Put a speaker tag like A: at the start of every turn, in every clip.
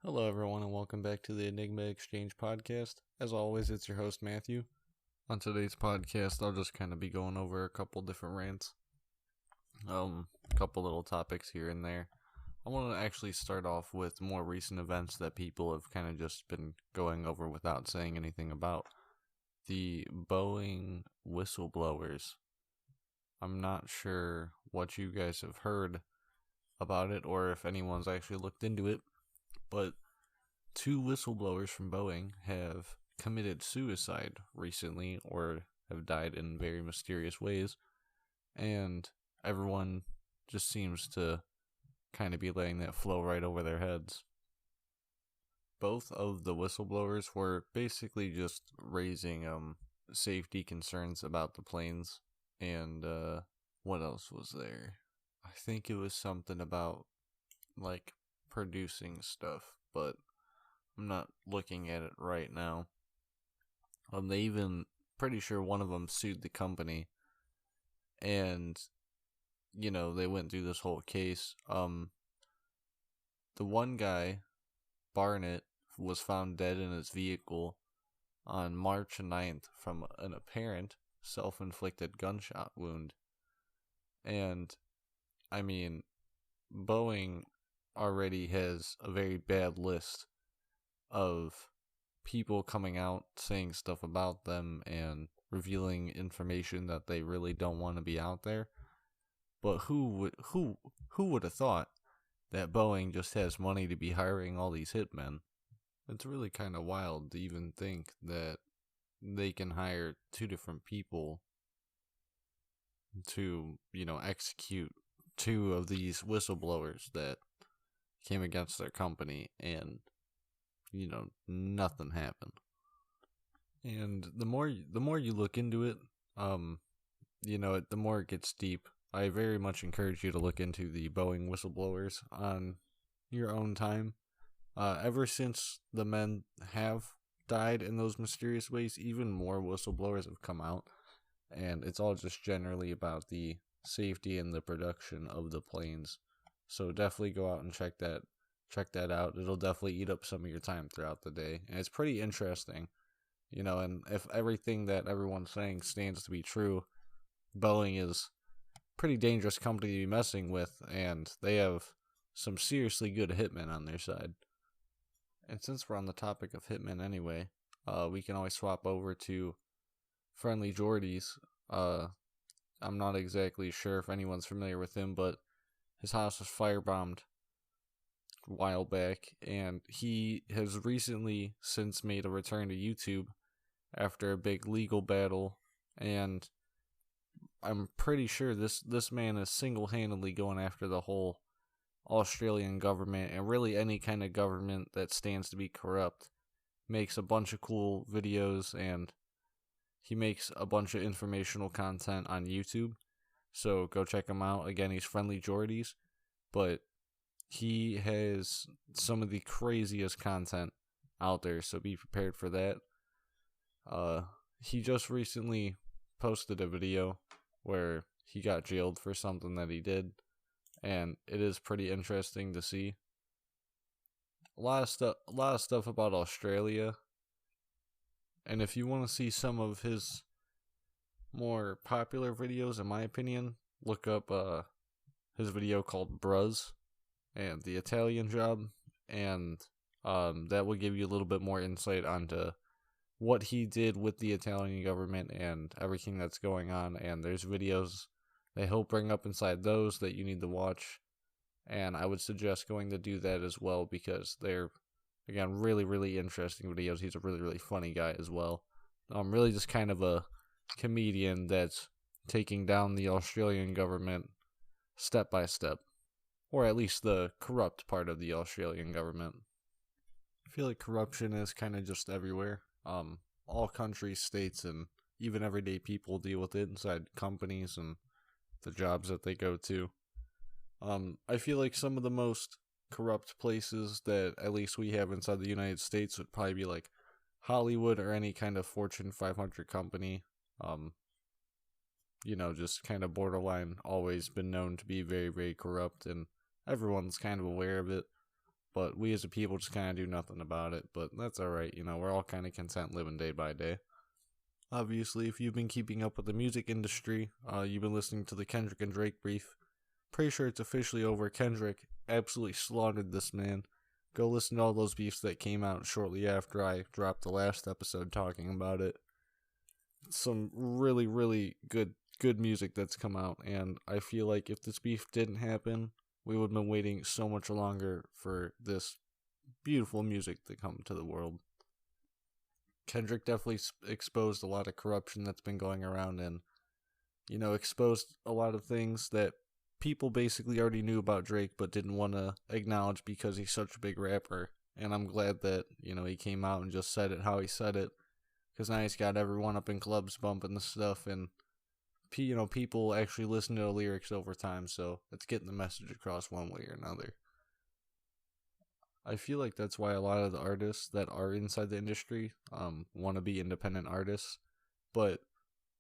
A: Hello, everyone, and welcome back to the Enigma Exchange podcast. As always, it's your host, Matthew. On today's podcast, I'll just kind of be going over a couple different rants, a couple little topics here and there. I want to actually start off with more recent events that people have kind of just been going over without saying anything about. The Boeing whistleblowers. I'm not sure what you guys have heard about it or if anyone's actually looked into it, but two whistleblowers from Boeing have committed suicide recently or have died in very mysterious ways, and everyone just seems to kind of be letting that flow right over their heads. Both of the whistleblowers were basically just raising safety concerns about the planes, and what else was there? I think it was something about like producing stuff, but I'm not looking at it right now. They even, pretty sure one of them sued the company, and they went through this whole case. The one guy, Barnett, was found dead in his vehicle on March 9th from an apparent self-inflicted gunshot wound. And I mean, Boeing already has a very bad list of people coming out saying stuff about them and revealing information that they really don't want to be out there. But who would have thought that Boeing just has money to be hiring all these hitmen? It's really kind of wild to even think that they can hire two different people to, execute two of these whistleblowers that came against their company, and nothing happened. And the more you look into it, the more it gets deep. I very much encourage you to look into the Boeing whistleblowers on your own time. Ever since the men have died in those mysterious ways, even more whistleblowers have come out, and it's all just generally about the safety and the production of the planes. So definitely go out and check that out. It'll definitely eat up some of your time throughout the day, and it's pretty interesting, and if everything that everyone's saying stands to be true, Boeing is a pretty dangerous company to be messing with, and they have some seriously good hitmen on their side. And since we're on the topic of hitmen anyway, we can always swap over to Friendly Jordy's. I'm not exactly sure if anyone's familiar with him, but his house was firebombed a while back, and he has recently since made a return to YouTube after a big legal battle, and I'm pretty sure this man is single-handedly going after the whole Australian government, and really any kind of government that stands to be corrupt. Makes a bunch of cool videos, and he makes a bunch of informational content on YouTube, so go check him out. Again, he's Friendly Jordy's, but he has some of the craziest content out there, so be prepared for that. He just recently posted a video where he got jailed for something that he did, and it is pretty interesting to see. A lot of stuff about Australia, and if you want to see some of his more popular videos, in my opinion, look up his video called Bruz and the Italian Job, and that will give you a little bit more insight onto what he did with the Italian government and everything that's going on. And there's videos that he'll bring up inside those that you need to watch, and I would suggest going to do that as well, because they're, again, really, really interesting videos. He's a really, really funny guy as well. Really just kind of a comedian that's taking down the Australian government step by step, or at least the corrupt part of the Australian government. I feel like corruption is kind of just everywhere. All countries, states, and even everyday people deal with it inside companies and the jobs that they go to. I feel like some of the most corrupt places that at least we have inside the United States would probably be like Hollywood or any kind of Fortune 500 company. Just kind of borderline, always been known to be very, very corrupt, and everyone's kind of aware of it. but we as a people just kind of do nothing about it. But that's alright, we're all kind of content living day by day. Obviously, if you've been keeping up with the music industry, you've been listening to the Kendrick and Drake brief. Pretty sure it's officially over. Kendrick absolutely slaughtered this man. Go listen to all those beefs that came out shortly after I dropped the last episode talking about it. Some really, really good music that's come out, and I feel like if this beef didn't happen, we would have been waiting so much longer for this beautiful music to come to the world. Kendrick definitely exposed a lot of corruption that's been going around, and exposed a lot of things that people basically already knew about Drake but didn't want to acknowledge because he's such a big rapper. And I'm glad that he came out and just said it how he said it, because now he's got everyone up in clubs bumping the stuff, and people actually listen to the lyrics over time, so it's getting the message across one way or another. I feel like that's why a lot of the artists that are inside the industry want to be independent artists, but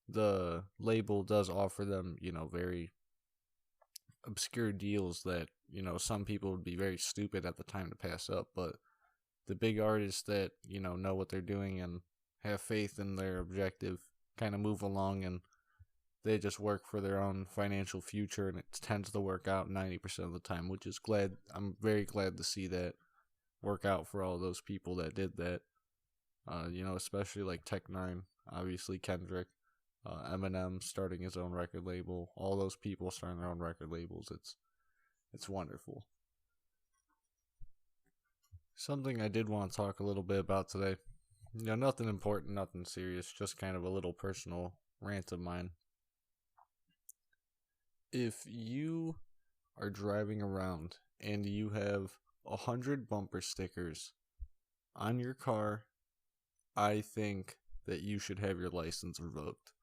A: the label does offer them, very obscure deals that, some people would be very stupid at the time to pass up, but the big artists that, know what they're doing and have faith in their objective kind of move along, and they just work for their own financial future, and it tends to work out 90% of the time, which is glad. I'm very glad to see that work out for all those people that did that. Especially like Tech9, obviously Kendrick, Eminem starting his own record label, all those people starting their own record labels. It's wonderful. Something I did want to talk a little bit about today. Nothing important, nothing serious, just kind of a little personal rant of mine. If you are driving around and you have 100 bumper stickers on your car, I think that you should have your license revoked.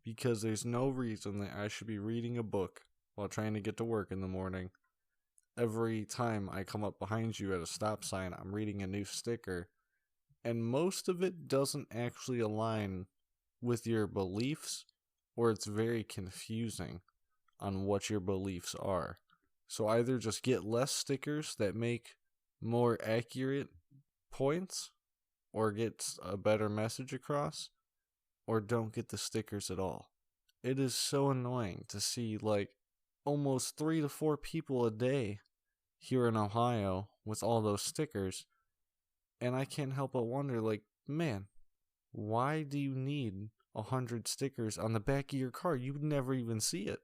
A: Because there's no reason that I should be reading a book while trying to get to work in the morning. Every time I come up behind you at a stop sign, I'm reading a new sticker, and most of it doesn't actually align with your beliefs, or it's very confusing on what your beliefs are. So either just get less stickers that make more accurate points, or get a better message across, or don't get the stickers at all. It is so annoying to see almost 3 to 4 people a day here in Ohio with all those stickers, and I can't help but wonder, man, why do you need 100 stickers on the back of your car? You'd never even see it.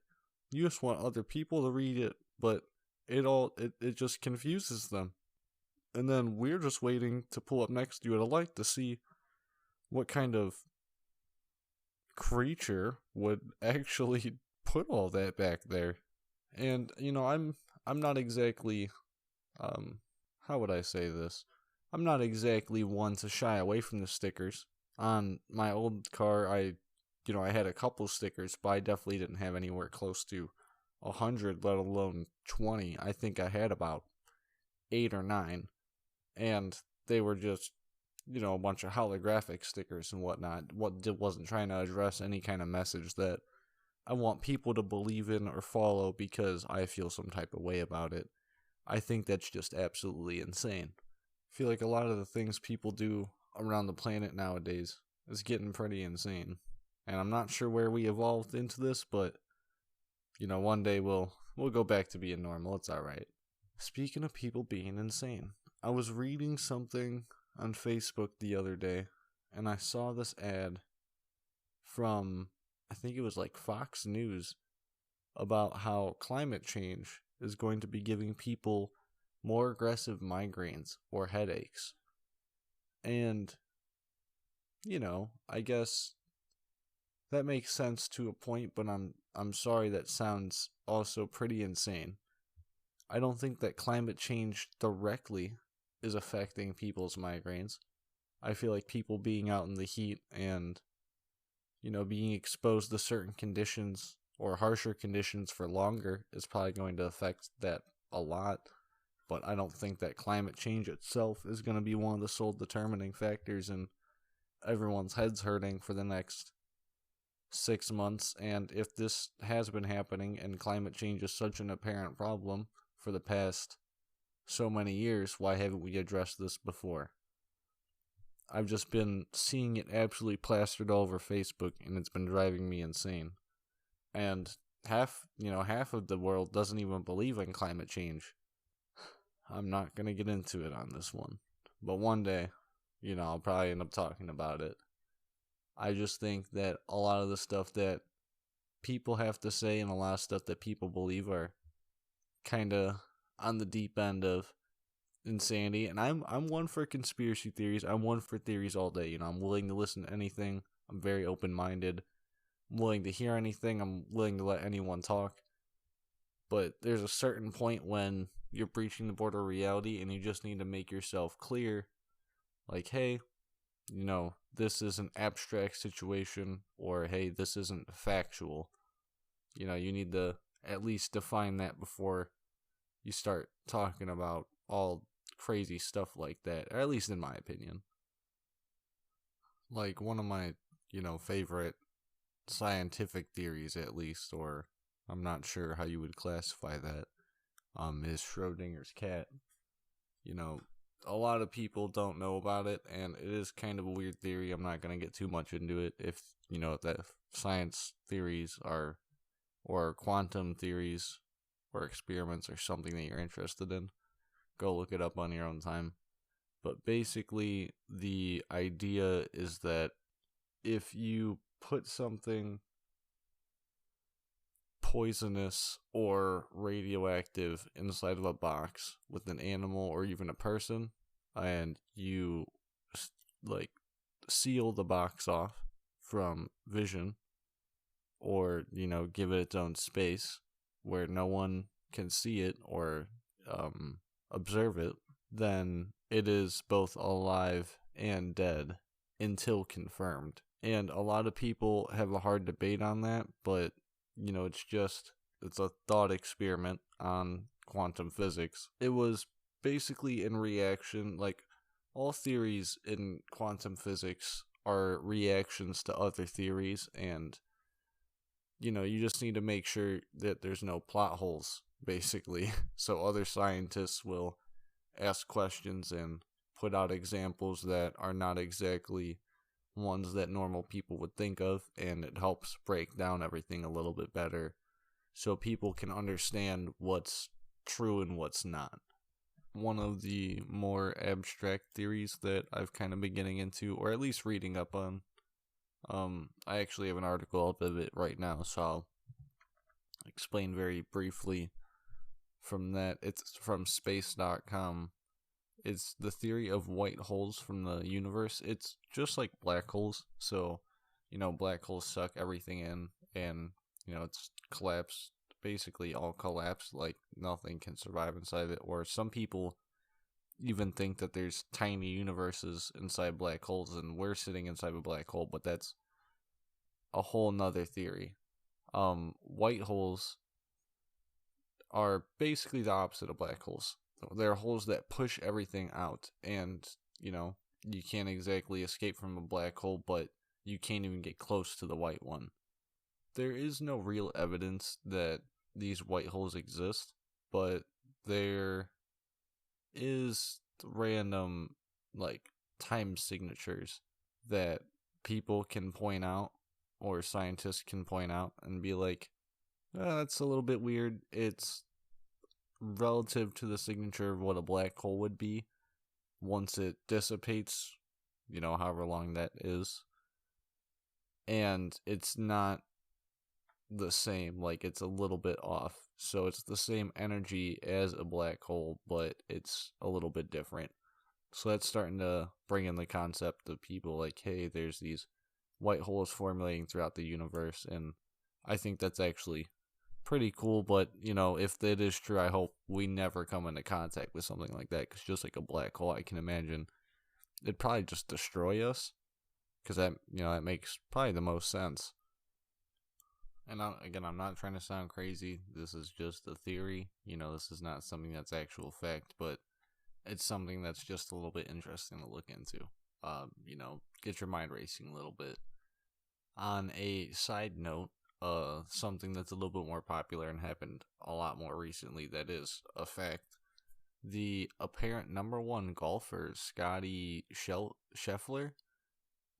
A: You just want other people to read it, but it just confuses them. And then we're just waiting to pull up next to you at a light to see what kind of creature would actually put all that back there. And I'm not exactly how would I say this? I'm not exactly one to shy away from the stickers. On my old car, I had a couple stickers, but I definitely didn't have anywhere close to 100, let alone 20. I think I had about 8 or 9, and they were just, a bunch of holographic stickers and whatnot. Wasn't trying to address any kind of message that I want people to believe in or follow because I feel some type of way about it. I think that's just absolutely insane. I feel like a lot of the things people do around the planet nowadays is getting pretty insane. And I'm not sure where we evolved into this, but one day we'll go back to being normal. It's alright. Speaking of people being insane, I was reading something on Facebook the other day, and I saw this ad from, I think it was Fox News, about how climate change is going to be giving people more aggressive migraines or headaches. And, I guess that makes sense to a point, but I'm sorry, that sounds also pretty insane. I don't think that climate change directly is affecting people's migraines. I feel like people being out in the heat and, being exposed to certain conditions or harsher conditions for longer is probably going to affect that a lot. But I don't think that climate change itself is going to be one of the sole determining factors in everyone's heads hurting for the next 6 months. And if this has been happening and climate change is such an apparent problem for the past so many years, why haven't we addressed this before? I've just been seeing it absolutely plastered all over Facebook, and it's been driving me insane. And half of the world doesn't even believe in climate change. I'm not going to get into it on this one. But one day, I'll probably end up talking about it. I just think that a lot of the stuff that people have to say and a lot of stuff that people believe are kind of on the deep end of insanity. And I'm one for conspiracy theories. I'm one for theories all day. I'm willing to listen to anything. I'm very open-minded. I'm willing to hear anything. I'm willing to let anyone talk. But there's a certain point when you're breaching the border of reality and you just need to make yourself clear. Like, hey, this is an abstract situation, or hey, this isn't factual. You need to at least define that before you start talking about all crazy stuff like that, or at least in my opinion. Like, one of my, favorite scientific theories, at least, or I'm not sure how you would classify that, is Schrödinger's cat. A lot of people don't know about it, and it is kind of a weird theory. I'm not going to get too much into it. If, that science theories are, or quantum theories, or experiments are something that you're interested in, go look it up on your own time. But basically, the idea is that if you put something poisonous or radioactive inside of a box with an animal or even a person, and you seal the box off from vision, or give it its own space where no one can see it or observe it, then it is both alive and dead until confirmed. And a lot of people have a hard debate on that, but it's a thought experiment on quantum physics. It was basically in reaction, like all theories in quantum physics are reactions to other theories, and you just need to make sure that there's no plot holes, basically. So other scientists will ask questions and put out examples that are not exactly ones that normal people would think of, and it helps break down everything a little bit better so people can understand what's true and what's not. One of the more abstract theories that I've kind of been getting into, or at least reading up on, I actually have an article up of it right now, so I'll explain very briefly from that. It's from space.com. It's the theory of white holes from the universe. It's just like black holes. So, black holes suck everything in, and, it's collapsed, basically all collapsed, like nothing can survive inside of it. Or some people even think that there's tiny universes inside black holes, and we're sitting inside a black hole, but that's a whole nother theory. White holes are basically the opposite of black holes. They're holes that push everything out, and, you can't exactly escape from a black hole, but you can't even get close to the white one. There is no real evidence that these white holes exist, but there is random, time signatures that people can point out, or scientists can point out, and be like, that's a little bit weird. It's relative to the signature of what a black hole would be once it dissipates, however long that is. And it's not the same, it's a little bit off. So it's the same energy as a black hole, but it's a little bit different. So that's starting to bring in the concept of people like, hey, there's these white holes formulating throughout the universe, and I think that's actually pretty cool. But if that is true, I hope we never come into contact with something like that, because just like a black hole, I can imagine it'd probably just destroy us, because that makes probably the most sense. And I'm not trying to sound crazy. This is just a theory. This is not something that's actual fact, but it's something that's just a little bit interesting to look into. Get your mind racing a little bit. On a side note, something that's a little bit more popular and happened a lot more recently that is a fact the apparent number one golfer, Scotty Scheffler,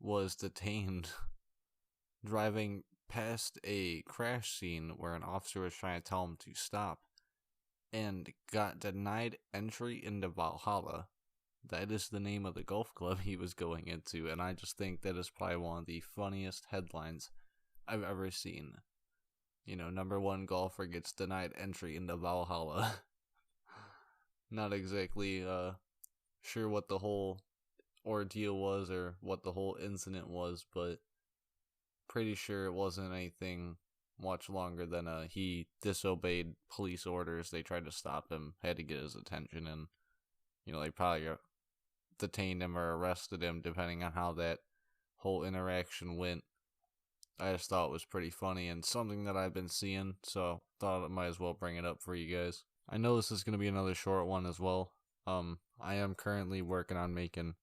A: was detained driving past a crash scene where an officer was trying to tell him to stop and got denied entry into Valhalla. That is the name of the golf club he was going into, and I just think that is probably one of the funniest headlines I've ever seen. You know, number one golfer gets denied entry into Valhalla. Not exactly sure what the whole ordeal was or what the whole incident was, but pretty sure it wasn't anything much longer than he disobeyed police orders. They tried to stop him, had to get his attention, and they probably detained him or arrested him depending on how that whole interaction went. I just thought it was pretty funny and something that I've been seeing, so thought I might as well bring it up for you guys. I know this is going to be another short one as well. I am currently working on making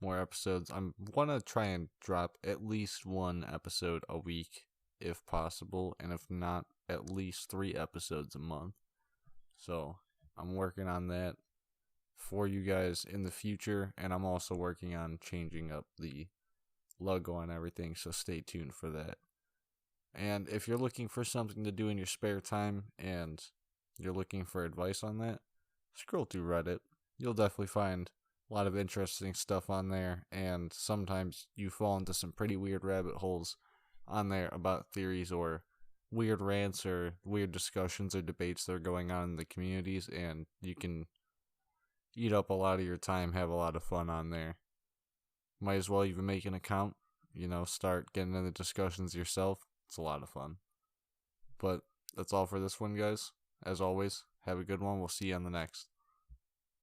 A: more episodes. I'm going to try and drop at least one episode a week if possible, and if not, at least 3 episodes a month. So I'm working on that for you guys in the future, and I'm also working on changing up the logo and everything, so stay tuned for that. And if you're looking for something to do in your spare time and you're looking for advice on that, scroll through Reddit. You'll definitely find a lot of interesting stuff on there, and sometimes you fall into some pretty weird rabbit holes on there about theories or weird rants or weird discussions or debates that are going on in the communities, and you can eat up a lot of your time, have a lot of fun on there. Might as well even make an account, start getting into discussions yourself. It's a lot of fun. But that's all for this one, guys. As always, have a good one. We'll see you on the next.